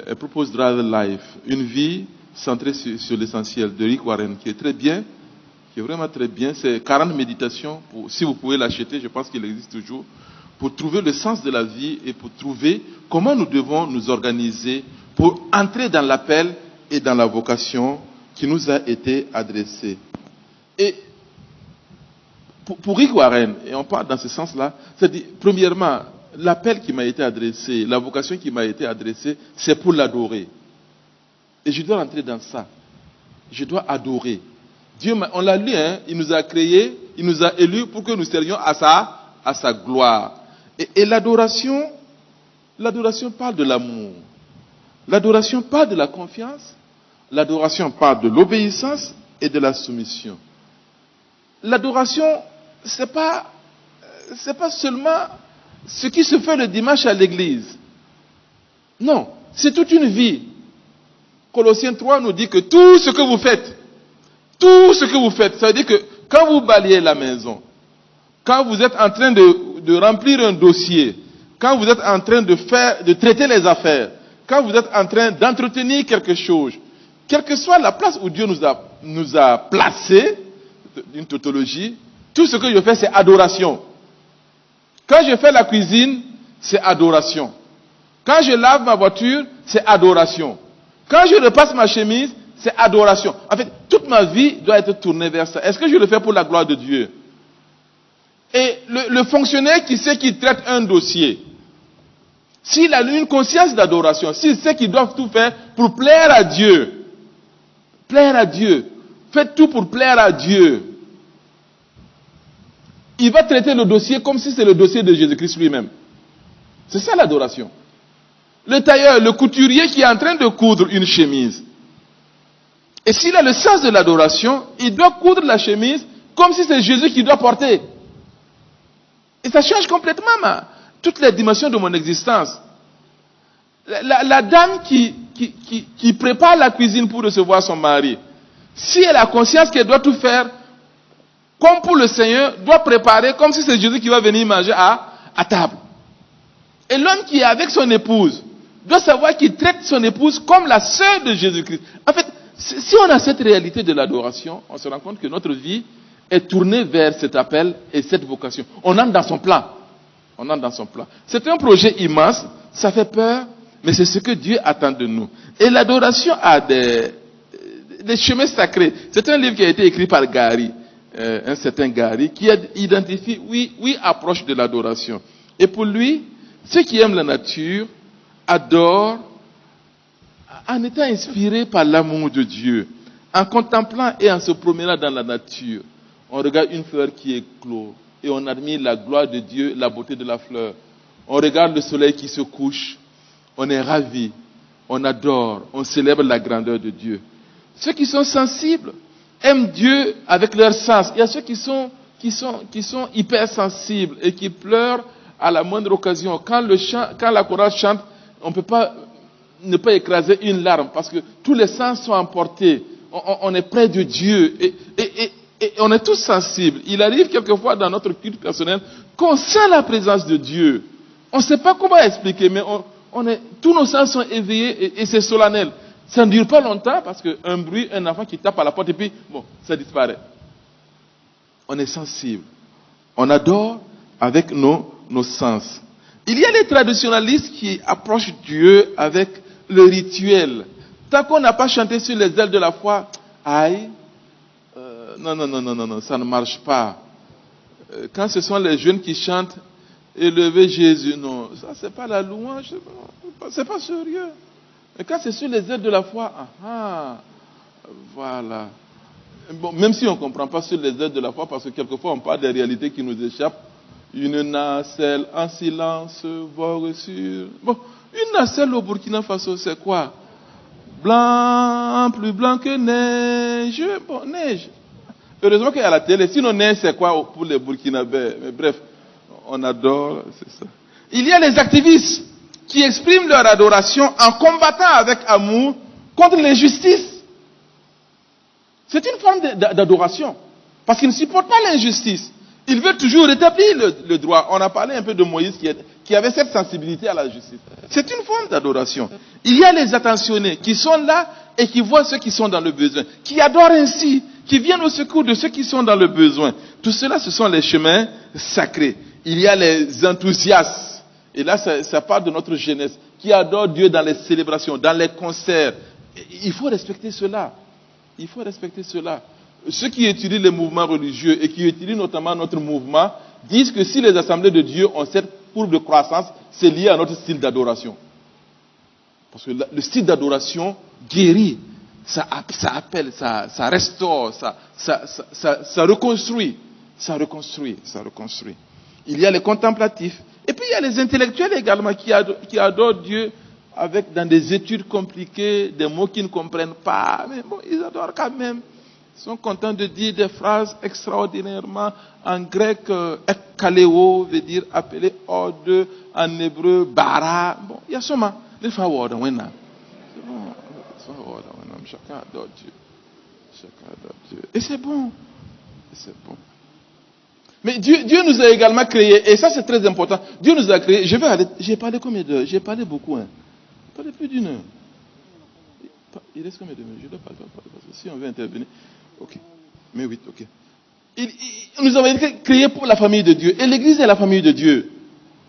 A Purpose Driven Life, une vie centrée sur l'essentiel de Rick Warren, qui est très bien, qui est vraiment très bien. C'est 40 méditations, si vous pouvez l'acheter, je pense qu'il existe toujours, pour trouver le sens de la vie et pour trouver comment nous devons nous organiser pour entrer dans l'appel et dans la vocation qui nous a été adressée. Et pour Rick Warren, et on parle dans ce sens-là, c'est-à-dire, premièrement, l'appel qui m'a été adressé, la vocation qui m'a été adressée, c'est pour l'adorer. Et je dois rentrer dans ça. Je dois adorer. Dieu, on l'a lu, hein, il nous a créés, il nous a élus pour que nous servions à sa gloire. Et l'adoration parle de l'amour. L'adoration parle de la confiance. L'adoration parle de l'obéissance et de la soumission. L'adoration, c'est pas seulement ce qui se fait le dimanche à l'église. Non, c'est toute une vie. Colossiens 3 nous dit que tout ce que vous faites, ça veut dire que quand vous balayez la maison, quand vous êtes en train de remplir un dossier, quand vous êtes en train de traiter les affaires, quand vous êtes en train d'entretenir quelque chose, quelle que soit la place où Dieu nous a placés, une tautologie, tout ce que je fais, c'est adoration. Quand je fais la cuisine, c'est adoration. Quand je lave ma voiture, c'est adoration. Quand je repasse ma chemise, c'est adoration. En fait, toute ma vie doit être tournée vers ça. Est-ce que je le fais pour la gloire de Dieu? Et le fonctionnaire qui sait qu'il traite un dossier, s'il a une conscience d'adoration, s'il sait qu'il doit tout faire pour plaire à Dieu, faites tout pour plaire à Dieu, il va traiter le dossier comme si c'est le dossier de Jésus-Christ lui-même. C'est ça l'adoration. Le tailleur, le couturier qui est en train de coudre une chemise, Et s'il a le sens de l'adoration, il doit coudre la chemise comme si c'est Jésus qui doit porter. Et ça change complètement toutes les dimensions de mon existence. La dame qui prépare la cuisine pour recevoir son mari, si elle a conscience qu'elle doit tout faire comme pour le Seigneur, doit préparer comme si c'est Jésus qui va venir manger à table. Et l'homme qui est avec son épouse doit savoir qu'il traite son épouse comme la sœur de Jésus-Christ. En fait, si on a cette réalité de l'adoration, on se rend compte que notre vie est tournée vers cet appel et cette vocation. On entre dans son plan. On entre dans son plan. C'est un projet immense, ça fait peur, mais c'est ce que Dieu attend de nous. Et l'adoration a des chemins sacrés. C'est un livre qui a été écrit par Gary, un certain Gary, qui identifie 8 approches de l'adoration. Et pour lui, ceux qui aiment la nature adorent en étant inspirés par l'amour de Dieu, en contemplant et en se promenant dans la nature. On regarde une fleur qui éclot et on admire la gloire de Dieu, la beauté de la fleur. On regarde le soleil qui se couche, on est ravi, on adore, on célèbre la grandeur de Dieu. Ceux qui sont sensibles aiment Dieu avec leur sens. Il y a ceux qui sont hypersensibles et qui pleurent à la moindre occasion. Quand la chorale chante, on ne peut pas ne pas écraser une larme parce que tous les sens sont emportés. On est près de Dieu et on est tous sensibles. Il arrive quelquefois dans notre culte personnel qu'on sent la présence de Dieu. On ne sait pas comment expliquer, mais tous nos sens sont éveillés et c'est solennel. Ça ne dure pas longtemps parce qu'un bruit, un enfant qui tape à la porte et puis, ça disparaît. On est sensible. On adore avec nos sens. Il y a les traditionalistes qui approchent Dieu avec le rituel. Tant qu'on n'a pas chanté sur les ailes de la foi, non, ça ne marche pas. Quand ce sont les jeunes qui chantent, élever Jésus, non, ça c'est pas la louange, c'est pas sérieux. Et quand c'est sur les ailes de la foi, voilà. Bon, même si on ne comprend pas sur les ailes de la foi, parce que quelquefois on parle des réalités qui nous échappent. Une nacelle en silence, vogue sur... Bon, une nacelle au Burkina Faso, c'est quoi? Blanc, plus blanc que neige. Bon, neige. Heureusement qu'il y a la télé. Sinon, neige, c'est quoi pour les Burkinabés? Mais bref, on adore, c'est ça. Il y a les activistes qui expriment leur adoration en combattant avec amour contre l'injustice. C'est une forme d'adoration. Parce qu'ils ne supportent pas l'injustice. Ils veulent toujours rétablir le droit. On a parlé un peu de Moïse qui avait cette sensibilité à la justice. C'est une forme d'adoration. Il y a les attentionnés qui sont là et qui voient ceux qui sont dans le besoin, qui adorent ainsi, qui viennent au secours de ceux qui sont dans le besoin. Tout cela, ce sont les chemins sacrés. Il y a les enthousiastes. Et là, ça parle de notre jeunesse, qui adore Dieu dans les célébrations, dans les concerts. Il faut respecter cela. Il faut respecter cela. Ceux qui étudient les mouvements religieux et qui étudient notamment notre mouvement disent que si les assemblées de Dieu ont cette courbe de croissance, c'est lié à notre style d'adoration. Parce que le style d'adoration guérit, ça appelle, ça restaure, ça reconstruit. Ça reconstruit. Il y a les contemplatifs. Et puis il y a les intellectuels également qui adorent Dieu dans des études compliquées, des mots qu'ils ne comprennent pas. Mais bon, ils adorent quand même. Ils sont contents de dire des phrases extraordinairement en grec, ekkaleo veut dire appeler ode, en hébreu, bara. Bon, il y a seulement les fawards, c'est bon, chacun adore Dieu. Et c'est bon. Mais Dieu nous a également créés, et ça c'est très important. Dieu nous a créés. J'ai parlé combien d'heures? J'ai parlé beaucoup. J'ai parlé plus d'une heure. Il reste combien de minutes? Je dois parler parce que si on veut intervenir. Ok. Mais oui, ok. Nous avons été créés pour la famille de Dieu. Et l'Église est la famille de Dieu.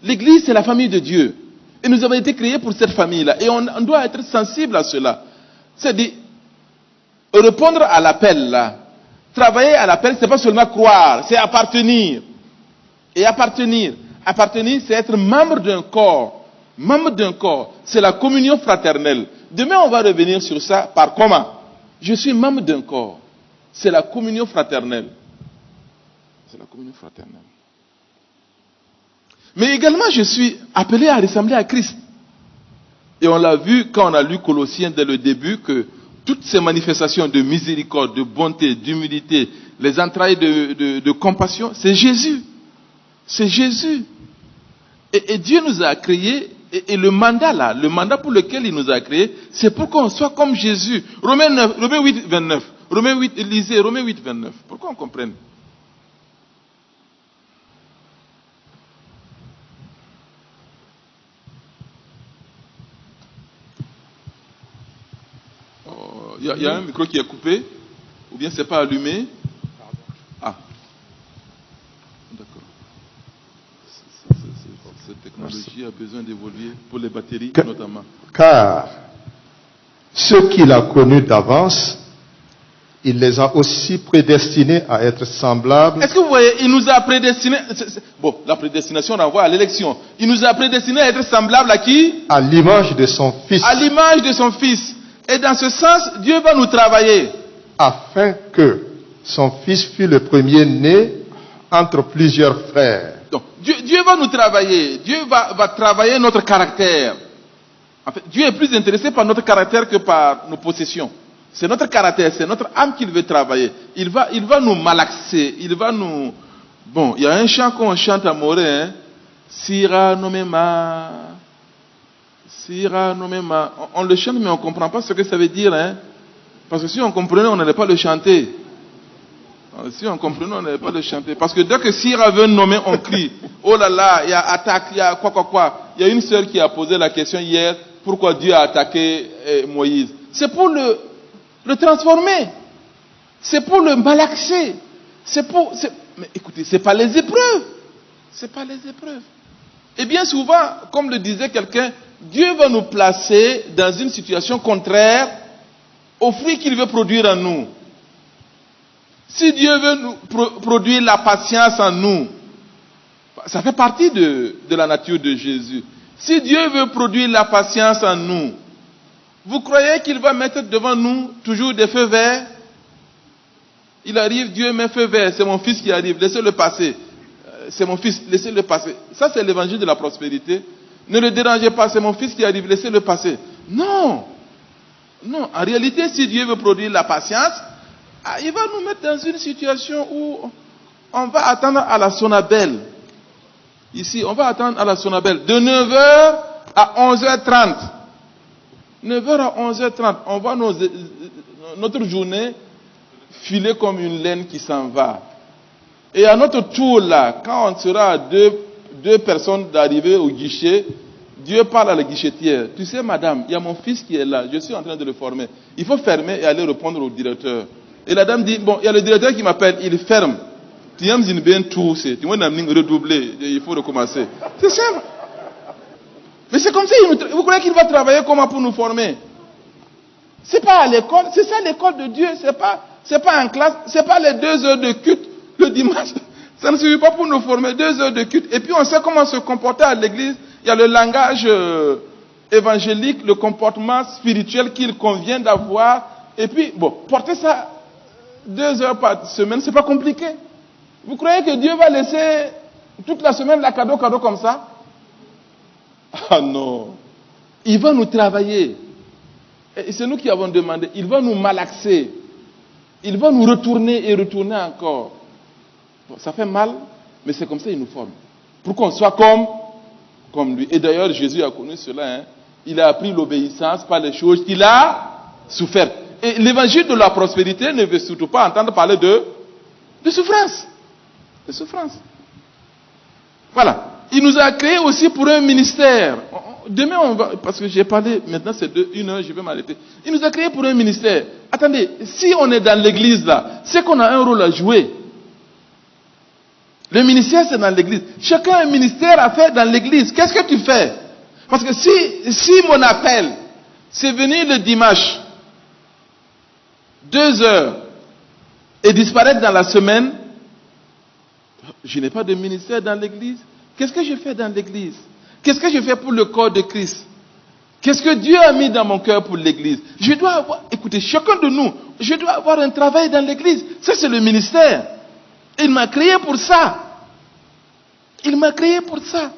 L'Église c'est la famille de Dieu. Et nous avons été créés pour cette famille-là. Et on doit être sensible à cela. C'est-à-dire, répondre à l'appel là. Travailler à l'appel, c'est pas seulement croire, c'est appartenir. Et appartenir, c'est être membre d'un corps. Membre d'un corps, c'est la communion fraternelle. Demain, on va revenir sur ça par comment? Je suis membre d'un corps. C'est la communion fraternelle. Mais également, je suis appelé à ressembler à Christ. Et on l'a vu quand on a lu Colossiens dès le début que toutes ces manifestations de miséricorde, de bonté, d'humilité, les entrailles de compassion, c'est Jésus. C'est Jésus. Et Dieu nous a créés, et le mandat là, le mandat pour lequel il nous a créés, c'est pour qu'on soit comme Jésus. Romains 8, 29. Romains 8, lisez Romains 8, 29. Pour qu'on comprenne. Il y a un micro qui est coupé, ou bien c'est pas allumé. Ah, d'accord. Cette technologie a besoin d'évoluer pour les batteries notamment. Car ceux qu'il a connus d'avance, il les a aussi prédestinés à être semblables. Est-ce que vous voyez, il nous a prédestinés. Bon, la prédestination renvoie à l'élection. Il nous a prédestinés à être semblables à qui? À l'image de son Fils. À l'image de son Fils. Et dans ce sens, Dieu va nous travailler. Afin que son Fils fût le premier-né entre plusieurs frères. Donc, Dieu va nous travailler. Dieu va travailler notre caractère. En fait, Dieu est plus intéressé par notre caractère que par nos possessions. C'est notre caractère, c'est notre âme qu'il veut travailler. Il va nous malaxer. Il va nous... Bon, il y a un chant qu'on chante à Morée. Hein? Sira nomema. Sira nomema. On le chante, mais on ne comprend pas ce que ça veut dire. Hein? Parce que si on comprenait, on n'allait pas le chanter. Si on comprenait, on n'allait pas le chanter. Parce que dès que Sira veut nommer, on crie. Oh là là, il y a attaque, il y a quoi. Il y a une sœur qui a posé la question hier, pourquoi Dieu a attaqué Moïse. C'est pour le transformer. C'est pour le malaxer. Mais écoutez, c'est pas les épreuves. C'est pas les épreuves. Et bien souvent, comme le disait quelqu'un, Dieu va nous placer dans une situation contraire au fruit qu'il veut produire en nous. Si Dieu veut nous produire la patience en nous, ça fait partie de la nature de Jésus. Si Dieu veut produire la patience en nous, vous croyez qu'il va mettre devant nous toujours des feux verts? Il arrive, Dieu met feu vert, c'est mon fils qui arrive, laissez-le passer. C'est mon fils, laissez-le passer. Ça, c'est l'évangile de la prospérité. Ne le dérangez pas, c'est mon fils qui arrive, laissez-le passer. Non. Non, en réalité, si Dieu veut produire la patience, il va nous mettre dans une situation où on va attendre à la sonabelle. Ici, on va attendre à la sonabelle. De 9h à 11h30. 9h à 11h30. On voit notre journée filer comme une laine qui s'en va. Et à notre tour là, quand on sera à deux personnes d'arriver au guichet, Dieu parle à la guichetière. Tu sais, madame, il y a mon fils qui est là. Je suis en train de le former. Il faut fermer et aller répondre au directeur. Et la dame dit, bon, il y a le directeur qui m'appelle, il ferme. Tu aimes une bien tout, tu vois une redoubler, il faut recommencer. C'est simple. Mais c'est comme ça, vous croyez qu'il va travailler comment pour nous former? C'est pas à l'école, c'est ça l'école de Dieu, c'est pas en classe, c'est pas les 2 heures de culte le dimanche. Ça ne suffit pas pour nous former 2 heures de culte. Et puis on sait comment se comporter à l'église. Il y a le langage évangélique, le comportement spirituel qu'il convient d'avoir. Et puis, bon, porter ça 2 heures par semaine, c'est pas compliqué. Vous croyez que Dieu va laisser toute la semaine la cadeau comme ça? Ah non. Il va nous travailler. Et c'est nous qui avons demandé. Il va nous malaxer. Il va nous retourner et retourner encore. Bon, ça fait mal, mais c'est comme ça qu'il nous forme. Pour qu'on soit comme lui. Et d'ailleurs, Jésus a connu cela. Hein. Il a appris l'obéissance par les choses qu'il a souffert. Et l'évangile de la prospérité ne veut surtout pas entendre parler de souffrance. De souffrance. Voilà. Il nous a créés aussi pour un ministère. Demain, on va, parce que j'ai parlé, maintenant c'est 1 heure, je vais m'arrêter. Il nous a créés pour un ministère. Attendez, si on est dans l'église là, c'est qu'on a un rôle à jouer. Le ministère, c'est dans l'église. Chacun a un ministère à faire dans l'église. Qu'est-ce que tu fais? Parce que si mon appel, c'est venir le dimanche, 2 heures, et disparaître dans la semaine, je n'ai pas de ministère dans l'église. Qu'est-ce que je fais dans l'église? Qu'est-ce que je fais pour le corps de Christ? Qu'est-ce que Dieu a mis dans mon cœur pour l'église? Je dois avoir, écoutez, chacun de nous, je dois avoir un travail dans l'église. Ça, c'est le ministère. Il m'a créé pour ça. Il m'a créé pour ça.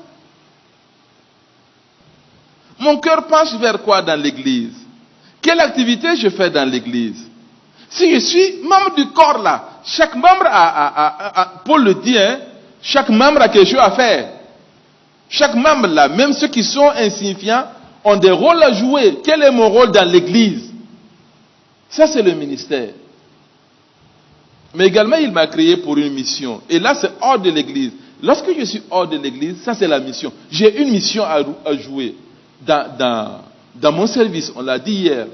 Mon cœur penche vers quoi dans l'église? Quelle activité je fais dans l'église? Si je suis membre du corps là, chaque membre Paul le dit, hein, chaque membre a quelque chose à faire. Chaque membre là, même ceux qui sont insignifiants, ont des rôles à jouer. Quel est mon rôle dans l'église? Ça, c'est le ministère. Mais également, il m'a créé pour une mission. Et là, c'est hors de l'église. Lorsque je suis hors de l'église, ça, c'est la mission. J'ai une mission à jouer dans mon service. On l'a dit hier.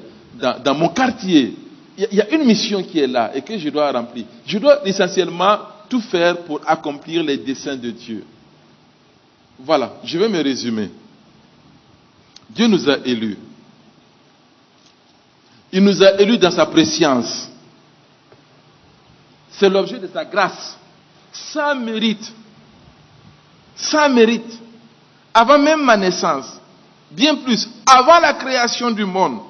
Dans mon quartier. Il y a une mission qui est là et que je dois remplir. Je dois essentiellement tout faire pour accomplir les desseins de Dieu. Voilà, je vais me résumer. Dieu nous a élus. Il nous a élus dans sa préscience. C'est l'objet de sa grâce. Sans mérite. Sans mérite. Avant même ma naissance. Bien plus, avant la création du monde.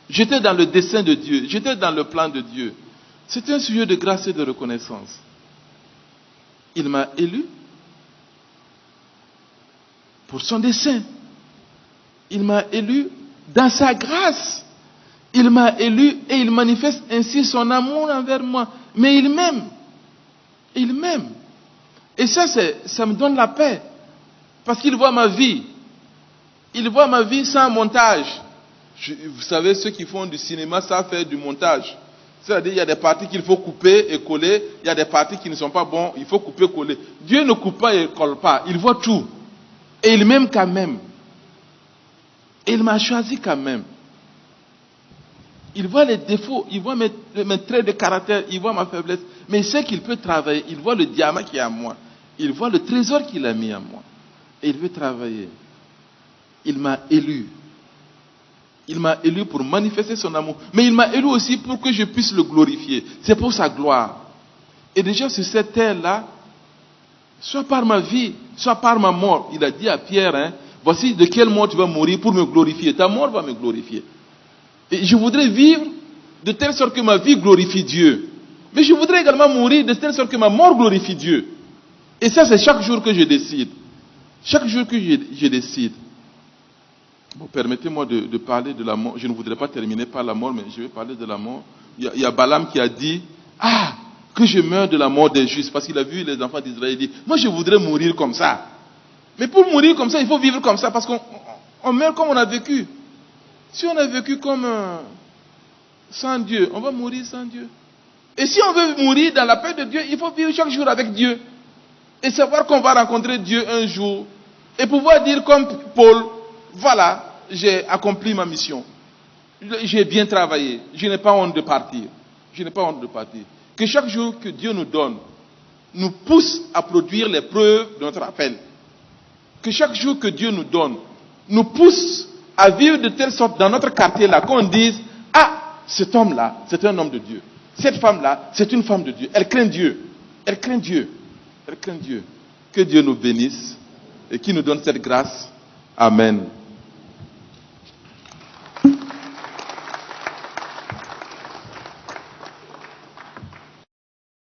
J'étais dans le dessein de Dieu. J'étais dans le plan de Dieu. C'est un sujet de grâce et de reconnaissance. Il m'a élu pour son dessein. Il m'a élu dans sa grâce. Il m'a élu et il manifeste ainsi son amour envers moi. Mais il m'aime. Il m'aime. Et ça me donne la paix. Parce qu'il voit ma vie. Il voit ma vie sans montage. Vous savez, ceux qui font du cinéma savent faire du montage. C'est-à-dire, il y a des parties qu'il faut couper et coller. Il y a des parties qui ne sont pas bonnes. Il faut couper et coller. Dieu ne coupe pas et ne colle pas. Il voit tout. Et il m'aime quand même. Et il m'a choisi quand même. Il voit les défauts, il voit mes traits de caractère, il voit ma faiblesse. Mais il sait qu'il peut travailler. Il voit le diamant qui est en moi. Il voit le trésor qu'il a mis en moi. Et il veut travailler. Il m'a élu. Il m'a élu pour manifester son amour. Mais il m'a élu aussi pour que je puisse le glorifier. C'est pour sa gloire. Et déjà sur cette terre-là, soit par ma vie, soit par ma mort, il a dit à Pierre, hein, voici de quelle mort tu vas mourir pour me glorifier. Ta mort va me glorifier. Et je voudrais vivre de telle sorte que ma vie glorifie Dieu. Mais je voudrais également mourir de telle sorte que ma mort glorifie Dieu. Et ça, c'est chaque jour que je décide. Chaque jour que je décide. Bon, permettez-moi de parler de la mort. Je ne voudrais pas terminer par la mort, mais je vais parler de la mort. Il y a Balaam qui a dit, que je meure de la mort des justes. Parce qu'il a vu les enfants d'Israël dire, moi je voudrais mourir comme ça. Mais pour mourir comme ça, il faut vivre comme ça. Parce qu'on meurt comme on a vécu. Si on a vécu comme sans Dieu, on va mourir sans Dieu. Et si on veut mourir dans la paix de Dieu, il faut vivre chaque jour avec Dieu. Et savoir qu'on va rencontrer Dieu un jour. Et pouvoir dire comme Paul, voilà, j'ai accompli ma mission. J'ai bien travaillé. Je n'ai pas honte de partir. Je n'ai pas honte de partir. Que chaque jour que Dieu nous donne, nous pousse à produire les preuves de notre appel. Que chaque jour que Dieu nous donne, nous pousse à vivre de telle sorte dans notre quartier là, qu'on dise, cet homme là, c'est un homme de Dieu. Cette femme là, c'est une femme de Dieu. Elle craint Dieu. Elle craint Dieu. Elle craint Dieu. Que Dieu nous bénisse et qu'il nous donne cette grâce. Amen.